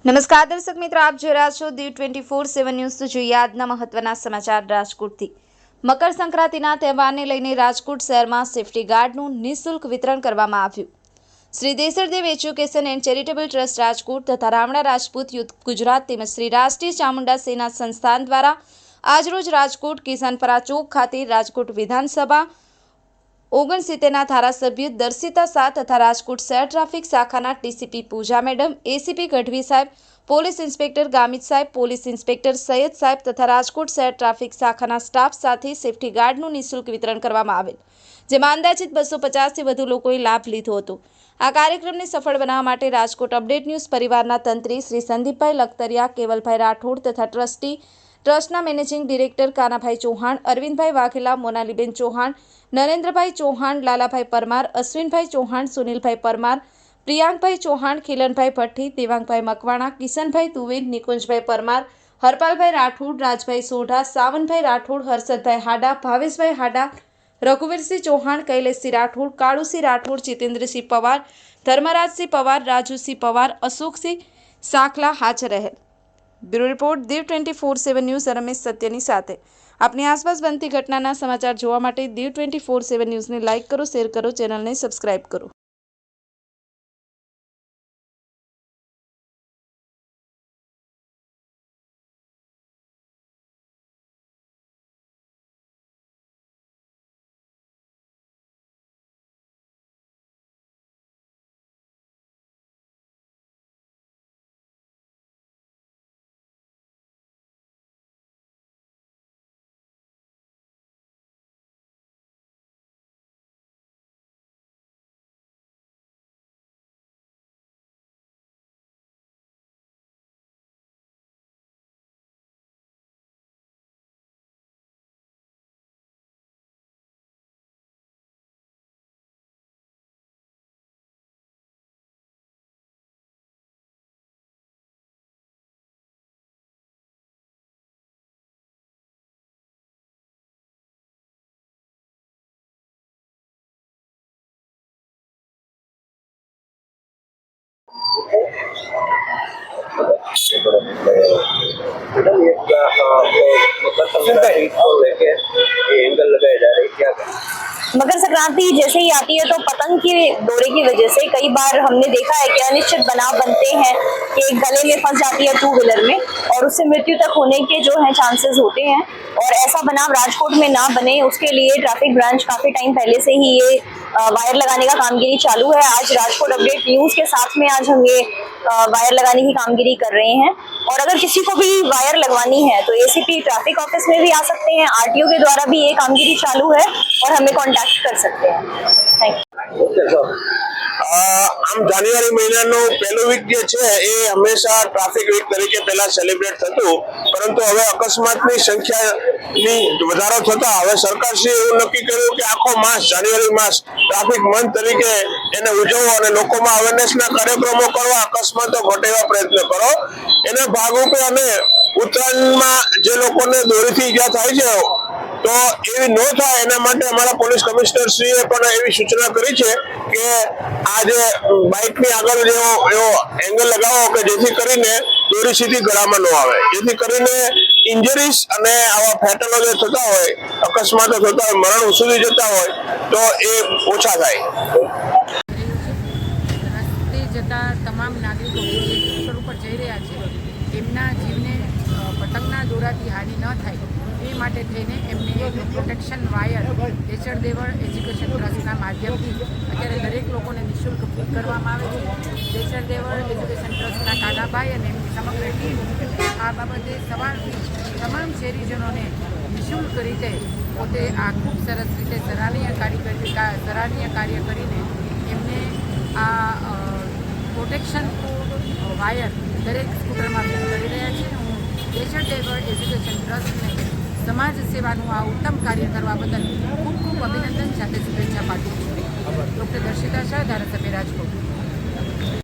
નમસ્કાર દર્શક મિત્રો, આપ જોઈ રહ્યા છો દીવ 24/7 ન્યૂઝ। તો જોઈએ આજના મહત્વના સમાચાર રાજકોટથી। મકર સંક્રાંતિના તહેવારને લઈને રાજકોટ શહેરમાં સેફટી ગાર્ડનું નિઃશુલ્ક વિતરણ કરવામાં આવ્યું। Shri Desardev education and charitable trust Rajkot તથા રામણા રાજપૂત યુથ ગુજરાત તેમજ શ્રી રાષ્ટ્રીય ચામુંડા સેના સંસ્થાન દ્વારા આજરોજ રાજકોટ કિસાનપરા ચોક ખાતે રાજકોટ વિધાનસભા 69ના ધારાસભ્ય દર્શિતા શાહ તથા રાજકોટ શહેર ટ્રાફિક શાખાના ટીસીપી પૂજા મેડમ, એસીપી ગઢવી સાહેબ, પોલીસ ઇન્સ્પેક્ટર ગામિત સાહેબ, પોલીસ ઇન્સ્પેક્ટર સૈયદ સાહેબ તથા રાજકોટ શહેર ટ્રાફિક શાખાના સ્ટાફ સાથે સેફટી ગાર્ડનું નિઃશુલ્ક વિતરણ કરવામાં આવેલ, જેમાં અંદાજિત 250થી વધુ લોકોએ લાભ લીધો હતો। આ કાર્યક્રમને સફળ બનાવવા માટે રાજકોટ અપડેટ ન્યૂઝ પરિવારના તંત્રી શ્રી સંદીપભાઈ લખતરિયા, કેવલભાઈ રાઠોડ તથા ટ્રસ્ટના મેનેજિંગ ડિરેક્ટર કાનાભાઈ ચૌહાણ, અરવિંદભાઈ વાઘેલા, મોનાલીબેન ચૌહાણ, નરેન્દ્રભાઈ ચૌહાણ, લાલાભાઈ પરમાર, અશ્વિનભાઈ ચૌહાણ, સુનિલભાઈ પરમાર, પ્રિયાંકભાઈ ચૌહાણ, ખીલનભાઈ ભઠ્ઠી, દેવાંગભાઈ મકવાણા, કિશનભાઈ તુવેદ, નિકુંજભાઈ પરમાર, હરપાલભાઈ રાઠોડ, રાજભાઈ સોઢા, સાવનભાઈ રાઠોડ, હર્ષદભાઈ હાડા, ભાવેશભાઈ હાડા, રઘુવીરસિંહ ચૌહાણ, કૈલેશસિંહ રાઠોડ, કાળુસિંહ રાઠોડ, જીતેન્દ્રસિંહ પવાર, ધર્મરાજસિંહ પવાર, રાજુસિંહ પવાર, અશોકસિંહ સાખલા હાજર રહેલ। Bureau report Diu 24/7 news Ramesh સત્યની સાથે। આપની આસપાસ બનતી ઘટનાના સમાચાર જોવા માટે દીવ 24/7 ન્યૂઝને લાઇક કરો, શેર કરો, ચેનલને સબસ્ક્રાઇબ કરો। मैडम ये लेके एंगल लगाए जा रहे क्या करें? मकर संक्रांति जैसे ही आती है तो पतंग की दौरे की वजह से कई बार हमने देखा है कि अनिश्चित बनाव बनते हैं कि गले में फंस जाती है 2 व्हीलर में और उससे मृत्यु तक होने के जो है चांसेस होते हैं। और ऐसा बनाव राजकोट में ना बने उसके लिए ट्रैफिक ब्रांच काफी टाइम पहले से ही ये वायर लगाने का कामगिरी चालू है। आज राजकोट अपडेट न्यूज के साथ में आज हम ये वायर लगाने की कामगिरी कर रहे हैं। और अगर किसी को भी वायर लगवानी है तो एसीपी ट्रैफिक ऑफिस में भी आ सकते हैं, आरटीओ के द्वारा भी ये कामगिरी चालू है और हमें कॉन्टेक्ट कर सकते हैं। Thank you. આમ જાન્યુઆરી મહિનાનો પહેલો વીક જે છે એ હંમેશા ટ્રાફિક વીક તરીકે પહેલા સેલિબ્રેટ થતું, પરંતુ હવે અકસ્માતની સંખ્યાની વધારો થતા હવે સરકારશ્રીએ એવું નક્કી કર્યું કે આખો માસ જાન્યુઆરી માસ ટ્રાફિક મંથ તરીકે એને ઉજવવો અને લોકોમાં અવેરનેસના કાર્યક્રમો કરવા, અકસ્માતો ઘટે એવા પ્રયત્ન કરો। એના ભાગરૂપે અને ઉત્તરાયણમાં જે લોકોને દોરીથી ઈજા થાય છે તો એવી ન થાય એના માટે અમારા પોલીસ કમિશનરશ્રીએ પણ એવી સૂચના કરી છે કે આ જે બાઇકની આગળ એવો એંગલ લગાવો કે જેથી કરીને દોરી સીધી ગળામાં ન આવે, જેથી કરીને ઇન્જરીઝ અને આવા ફેટલો જે થતા હોય, અકસ્માતો થતા હોય, મરણ સુધી જતા હોય તો એ ઓછા થાય। રસ્તે જતા તમામ નાગરિકો જે સ્કૂટર ઉપર જઈ રહ્યા છે તેમના જીવને પતંગના દોરાથી હાનિ ન થાય એ માટે થઈને એમને એક પ્રોટેક્શન વાયર દેસરદેવ એજ્યુકેશન ટ્રસ્ટના માધ્યમથી અત્યારે દરેક લોકોને નિઃશુલ્ક ફીટ કરવામાં આવે છે। દેસરદેવ એજ્યુકેશન ટ્રસ્ટના કાનાભાઈ અને એમની સમગ્ર ટીમ આ બાબતે સવારથી તમામ શહેરીજનોને નિઃશુલ્ક રીતે પોતે આ ખૂબ સરસ રીતે સરાહનીય કાર્ય કરીને એમને આ પ્રોટેક્શન વાયર દરેક સ્કૂટરમાં ફિટ કરી રહ્યા છે। હું દેસરદેવ એજ્યુકેશન ટ્રસ્ટને સમાજ સેવાનું આ ઉત્તમ કાર્ય કરવા બદલ ખૂબ ખૂબ અભિનંદન સાથે શુભેચ્છા પાઠવું છું। ડૉક્ટર દર્શિતા શાહ, ધારાસભ્ય રાજકોટ।